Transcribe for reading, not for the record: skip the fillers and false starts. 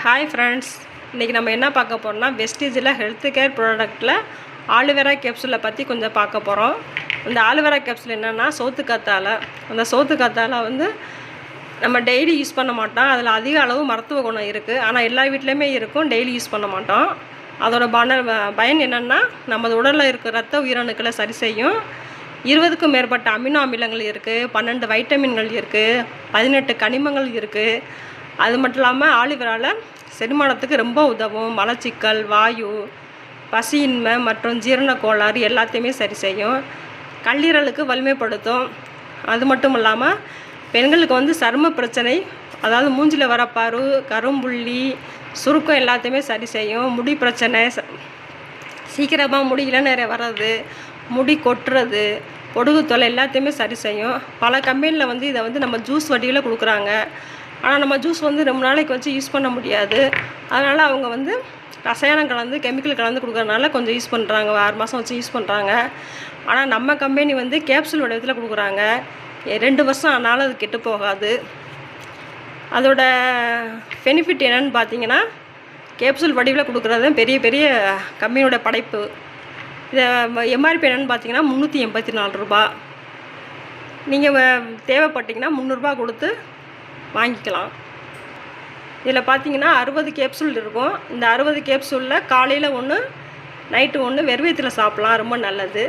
Hi friends, இன்றைக்கி நம்ம என்ன பார்க்க போகிறோம்னா வெஸ்டீஜில் ஹெல்த் கேர் ப்ராடக்ட்டில் ஆலுவேரா கேப்சூலை பற்றி கொஞ்சம் பார்க்க போகிறோம். இந்த ஆலுவேரா கேப்சூல் என்னென்னா சோத்துக்கத்தாழை. அந்த சோத்துக்கத்தாழை வந்து நம்ம டெய்லி யூஸ் பண்ண மாட்டோம். அதில் அதிக அளவு மருத்துவ குணம் இருக்குது. ஆனால் எல்லா வீட்லேயுமே இருக்கும், டெய்லி யூஸ் பண்ண மாட்டோம். அதோட பயன் என்னென்னா நமது உடலில் இருக்கிற ரத்த உயிரணுக்களை சரி செய்யும். 20க்கும் மேற்பட்ட அமினோ அமிலங்கள் இருக்குது, 12 வைட்டமின்கள் இருக்குது, 18 கனிமங்கள் இருக்குது. அது மட்டும் இல்லாமல் ஆலிவேராவில் செரிமானத்துக்கு ரொம்ப உதவும். மலச்சிக்கல், வாயு, பசியின்மை மற்றும் ஜீரண கோளாறு எல்லாத்தையுமே சரி செய்யும். கல்லீரலுக்கு வலிமைப்படுத்தும். அது மட்டும் இல்லாமல் பெண்களுக்கு வந்து சரும பிரச்சனை, அதாவது மூஞ்சில் வர பரு, கரும்புள்ளி, சுருக்கம் எல்லாத்தையுமே சரி செய்யும். முடி பிரச்சனை, சீக்கிரமாக முடி இளநரை வர்றது, முடி கொட்டுறது, பொடுகு தொலை எல்லாத்தையுமே சரி செய்யும். பல கம்பெனியில் வந்து இதை வந்து நம்ம ஜூஸ் வடிவில் கொடுக்குறாங்க. ஆனால் நம்ம ஜூஸ் வந்து ரொம்ப நாளைக்கு வச்சு யூஸ் பண்ண முடியாது. அதனால் அவங்க வந்து ரசாயனம் கலந்து, கெமிக்கல் கலந்து கொடுக்குறதுனால கொஞ்சம் யூஸ் பண்ணுறாங்க, 6 மாதம் வச்சு யூஸ் பண்ணுறாங்க. ஆனால் நம்ம கம்பெனி வந்து கேப்சூல் வடிவத்தில் கொடுக்குறாங்க. 2 வருஷம் ஆனாலும் அது கெட்டு போகாது. அதோட பெனிஃபிட் என்னென்னு பார்த்தீங்கன்னா, கேப்சூல் வடிவில் கொடுக்குறது பெரிய பெரிய கம்பெனியோட படைப்பு. இதை எம்ஆர்பி என்னென்னு பார்த்தீங்கன்னா 384 ரூபா. நீங்கள் தேவைப்பட்டிங்கன்னா 300 ரூபா கொடுத்து வாங்கிக்கலாம். இதில் பார்த்தீங்கன்னா 60 கேப்சூல் இருக்கும். இந்த 60 கேப்சூலில் காலையில் 1, நைட்டு 1 வெறும் வயிற்றில் சாப்பிட்லாம். ரொம்ப நல்லது.